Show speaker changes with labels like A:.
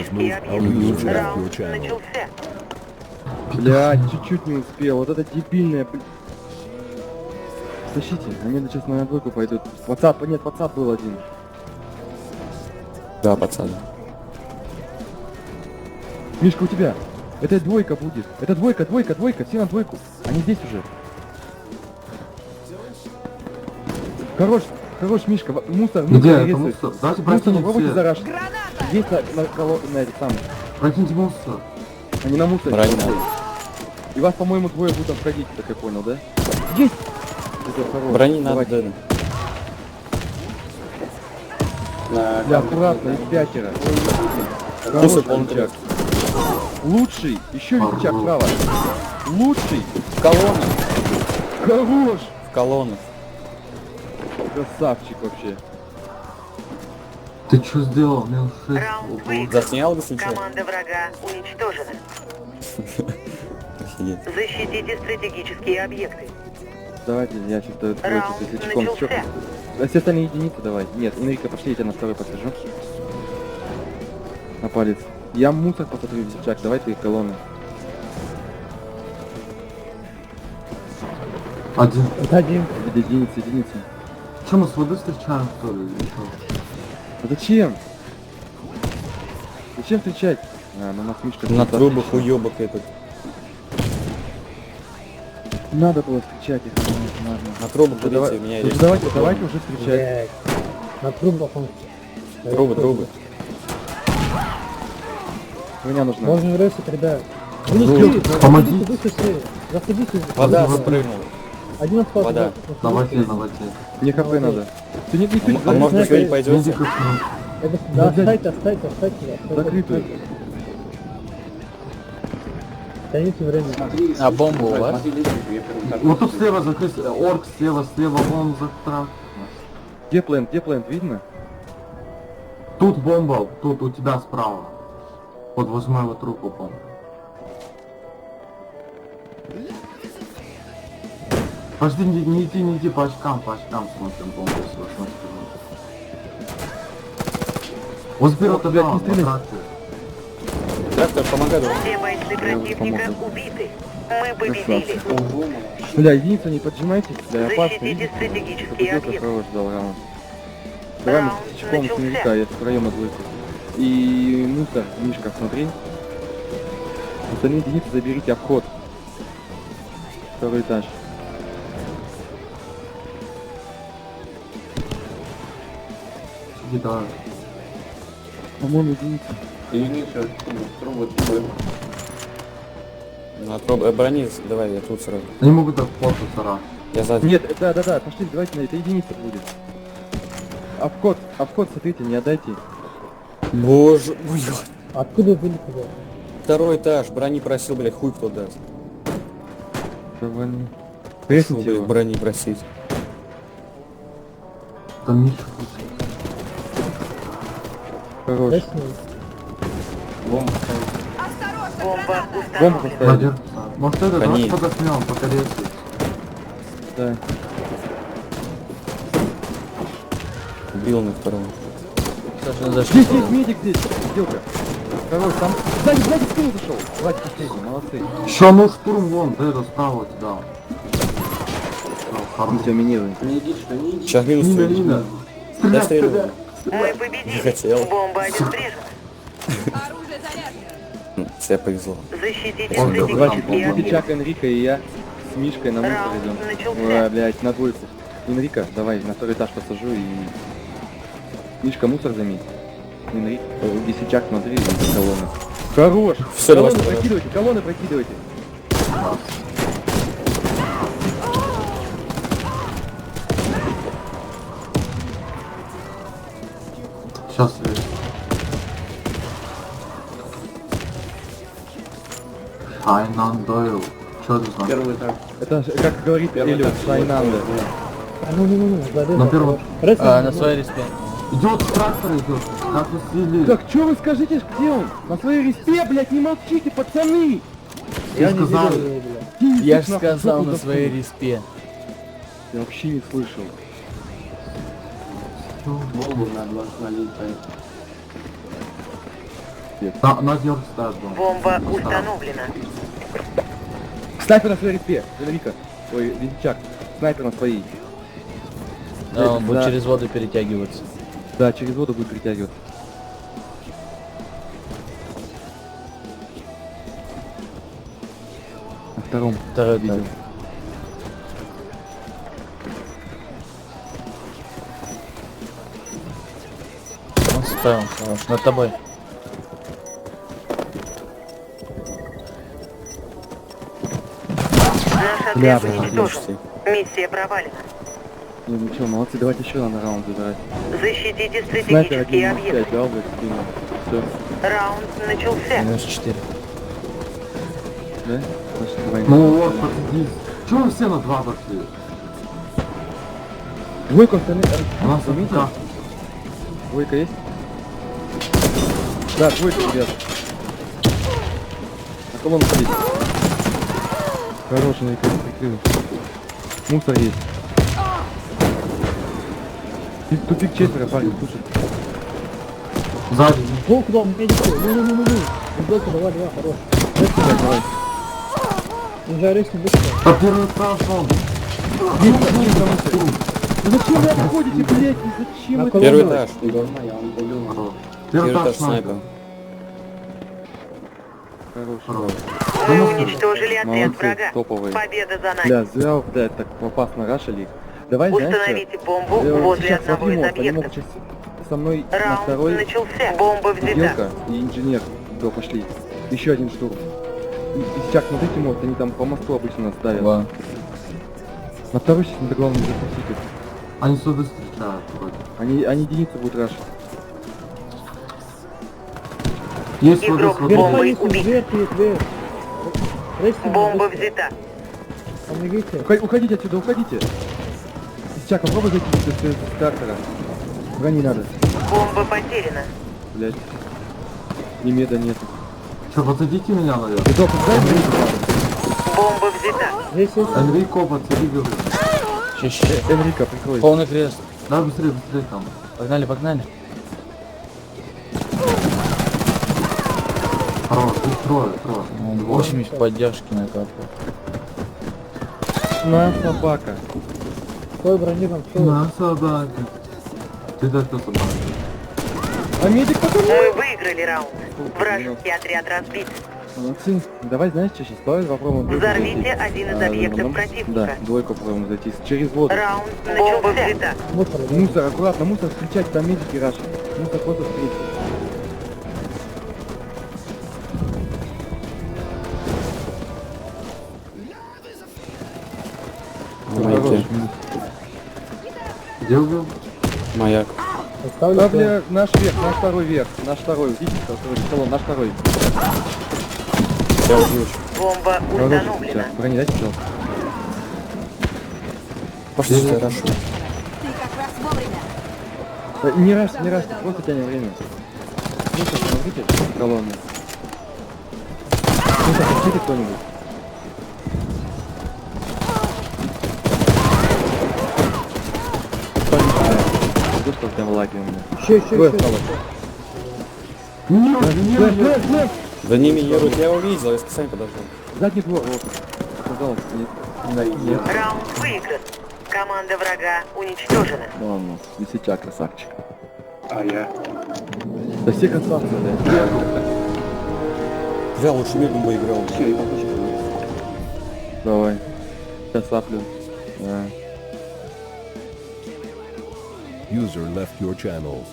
A: Стратегический объект. Раунд начался.
B: Блядь, чуть-чуть не успел. Вот это дебильное, Тащите, они сейчас на двойку пойдут. WhatsApp, нет, WhatsApp был один.
C: Да, пацаны.
B: Мишка, у тебя. Это двойка будет. Это двойка. Все на двойку. Они здесь уже. Хорош, Мишка. Мусор,
D: Где это
B: резает.
D: мусор? Давайте
B: Мусор,
D: пройдите
B: попробуйте
D: все.
B: зараш. Здесь на эти самые.
D: Пройдите мусор.
B: Они на мусоре.
C: Броня.
B: И вас, по-моему, двое будут обходить, как я понял, да? Есть! Это хорош.
C: Брони надо,
B: Давайте.
C: да.
B: Бля, аккуратно, их пятеро.
C: Мусор
B: Хорош,
C: полный
B: Витяк. Лучший. Еще Витяк справа. Лучший.
C: В колонну.
B: Хорош.
C: В колонну.
B: Красавчик вообще.
D: Ты что сделал? Мне уже 6.
A: Раунд выигран.
C: Заснял бы случайно?
A: Команда врага уничтожена.
C: Офигеть.
A: Защитите стратегические объекты.
B: Давайте, я что-то
A: Раунд
B: если чеком
A: начался.
B: все остальные единицы давай. Нет, Энрико, пошли, я тебя на второй подсажу. На палец. Я мусор посмотрю, Витяк, давай ты колонны.
D: Один.
B: Единицы.
D: Че, мы с воды встречаем, что ли, или что?
B: А зачем? Зачем встречать? А, ну у нас Мишка...
C: На трубах уёбок этот.
B: Надо было встречать их, надо.
C: На трубах
B: Ну, давай-
C: ходите, у меня
B: ну,
C: есть.
B: давайте уже встречать.
E: На трубах он...
C: Трубы.
B: Меня нужна.
E: Можно ресить, ребят.
D: Помогите.
E: Заходите.
C: Вода
D: Вот.
C: спрыгнула.
E: Один отпад.
C: Вода.
D: На воде.
B: Мне хп надо. Ты не
C: А может вы сегодня
D: Иди
C: пойдете?
D: как
E: Да,
B: Ну, блядь.
E: оставьте.
B: Закрытую.
E: Тяните время.
C: А бомба у вас?
D: Вот тут слева закрыть. Орк слева, вон за трак.
B: Где плент, видно?
D: Тут бомба, тут у тебя справа. Под 8-го трупу бомба. Подожди, не иди по очкам смотрим бомбу, если вы смотрите. Вот вперед,
B: О, блядь,
D: да,
B: не
D: по
B: стреляй.
D: тракте.
C: Трактор, помогай.
A: Все бойцы противника убиты. Мы победили.
B: Бля, единицу не поджимайте, бля, опасно.
A: Защитите стратегический
B: Победил,
A: объект.
B: хорош дал раунд. Давай мы
A: Раунд
B: с чеком
A: начался.
B: с Энрика, я втроем на двойку. И мусор, Мишка, смотри. Остальные единицы заберите обход. Второй этаж.
D: Иди, давай.
B: По-моему, единица.
C: На брони, давай, я тут сразу.
D: Они могут так фототься раз.
C: Я сзади.
B: Нет, да, пошли, давайте на это единица будет. Обход, смотрите, не отдайте.
C: Боже мой.
E: Откуда были туда?
C: Второй этаж, брони просил, блядь, хуй кто даст.
B: Давай.
C: Фу,
B: Пресните
C: блядь,
B: его.
C: брони просить.
D: Там Миша.
B: Хорош.
E: Ресни.
D: Бомба.
A: Бомба
B: Бомбу
A: установлена.
B: поставили.
D: Владимир, может это, давайте
C: Они-
D: подосмем, пока резать.
B: Да.
C: Убил на втором.
B: Здесь медик здесь. Сделка. Хорош, там. Сзади, в спину зашел. Давайте последний, молодцы.
D: Еще ну штурм вон, ты это справа у тебя.
B: Мы тебя минируем.
C: Сейчас минус
D: Мина,
C: стрельнул.
D: мина.
C: Я стрельнул.
A: Мы
C: Не
A: победили.
C: хотел.
A: Бомба обезврежена.
C: Тебе повезло.
A: Защитите
D: Он
A: стратегический
D: давай,
A: объект.
B: Витяк, Энрико и я с Мишкой на мусор
A: Раунд
B: идем.
A: начался.
B: Ой, блядь, на двойку. Энрико, давай, на второй этаж посажу и... Мишка, мусор заметь. Энрико, Висячак, смотри, и колонны. Хорош!
C: Всё, давай,
B: Колонны прокидывайте.
D: Сейчас резать. Хайнан Дойл. Что это значит?
B: Это же, как говорит Эллиот, Сайнанда.
E: А ну, зарезал.
D: На первом.
E: Ресни.
F: На своей респе.
D: Идет трактор идет. Как вы слили?
B: Так, чё вы скажите, где он? На своей респе, блядь, не молчите, пацаны!
D: Я не знаю.
B: Кинь
F: Я
B: их
F: же
B: нахуй,
F: сказал
B: жопу
F: на своей
B: засунь.
F: респе.
B: Я вообще не слышал. Респект.
D: На дёрг ставь бомбу.
A: Бомба установлена.
B: Снайпер на своей респе. Вика. Ой, висячак. Снайпер на своей.
F: Да, он будет
B: Да.
F: через воду перетягиваться.
B: Да, через воду будет притягиваться. На втором.
F: Второй
B: видел.
F: этаж. Он справил, хорош. Над тобой.
A: Наш
B: Бля,
A: отряд уничтожен. Миссия провалена.
B: Ну что, молодцы, давайте еще на раунд забирать.
A: Защитите
B: Снайпер
A: стратегические
B: 1.5
A: объекты.
B: дал бы спину. Все,
A: Раунд начался.
F: Минус 4.
B: да? Значит, давай.
D: Ну вот, подсадись. Чего вы все на 2 пошли?
B: Двойку остальные.
D: У нас
B: заметил?
D: как?
B: Двойка есть? Да, двойка, ребят. На колонну ходить. Хороший, на прикрыл. Мусор есть. И тупик четверо, парень, слушай.
D: Сзади.
E: О, куда он медики? Ну. Сбоку, давай, хорош.
B: Давай.
E: Он же аресты быстро.
D: Да первый прошел.
B: Ну зачем вы отходите, блядь? Ну зачем
E: На
B: это?
E: колонну.
C: Первый этаж.
D: Первый этаж
C: снайпер.
D: снайпер.
B: Хороший.
A: Мы уничтожили отряд
B: Молодцы,
A: врага.
B: топовые.
A: Победа за нами.
B: Бля, зря, блядь, так опасно рашили их. Давай, знаешь,
A: Установите бомбу возле
B: сейчас
A: одного
B: смотри,
A: из
B: мост, они могут
A: объектов.
B: сейчас со мной на
A: Раунд
B: второй
A: начался. Бомба взята.
B: сделка и инженер. Да, пошли. Еще один штурм. Сейчас смотрите мост, они там по мосту обычно нас ставят.
F: Два.
B: На второй сейчас надо главное запустить их.
D: Они сюда встречают вроде.
B: Они единицу будут рашить.
D: Есть вот
A: Игрок
D: здесь вот
A: бомбой
E: Вверх,
A: убит.
E: вверх. Рейсы
A: Бомба
E: быстро.
A: взята.
E: Помогите.
B: Уходите отсюда, уходите. Сейчас попробуй зайти с трактора. Брони надо.
A: Бомба потеряна.
B: Блять. Немеда нет.
D: Что, подсадите меня, наверное?
B: Ты только дай мне.
A: Бомба взята.
E: Здесь есть.
D: Энрико, подсади, говорю.
F: Ща.
B: Энрика, прикрой.
F: Полный крест.
D: Да, быстрее, быстрее там.
F: Погнали.
D: Хорош, их трое.
F: 80 поддержки на карту.
B: На собака.
E: Стой, бронированный, стой.
D: На собаке. Ты дай кто собака?
B: А медик потом.
A: Мы выиграли раунд. Вражеский отряд разбит.
B: Молодцы. Давай, знаешь, что сейчас? Давай попробуем. двойку
A: Взорвите
B: зайти.
A: один из объектов
B: нам-
A: противника.
B: Да, двойку попробуем зайти. Через воду.
A: Раунд начался.
E: Мусор, да?
B: Мусор, аккуратно, мусор встречать, там медики рашат. Мусор просто встретить.
C: Маяки.
D: Где убил?
C: Маяк.
E: Оставлю.
B: Да, бля, наш верх, наш второй верх, наш второй. Видите, второй колонн, наш второй.
C: Я убью.
A: Бомба
B: Хороший
A: установлена.
B: сейчас. Брони дайте, пожалуйста.
C: Пошли, хорошо.
B: Не раз, просто тянем время. Мусор, смотрите, колонны. Мусор, включите кто-нибудь. Жду, что прям лаги у меня.
E: Еще.
B: Двое осталось. Нет.
C: За ними едут, я увидел, я специально подождал.
B: Задний двор, вот. Казалось, нет.
A: Раунд выигран. Команда врага уничтожена.
B: Ладно, висяча, красавчик. А я? Да все красавцы, да.
C: Я лучше медом бы играл.
B: Давай. Сейчас саплю. Да.
G: User left your channel.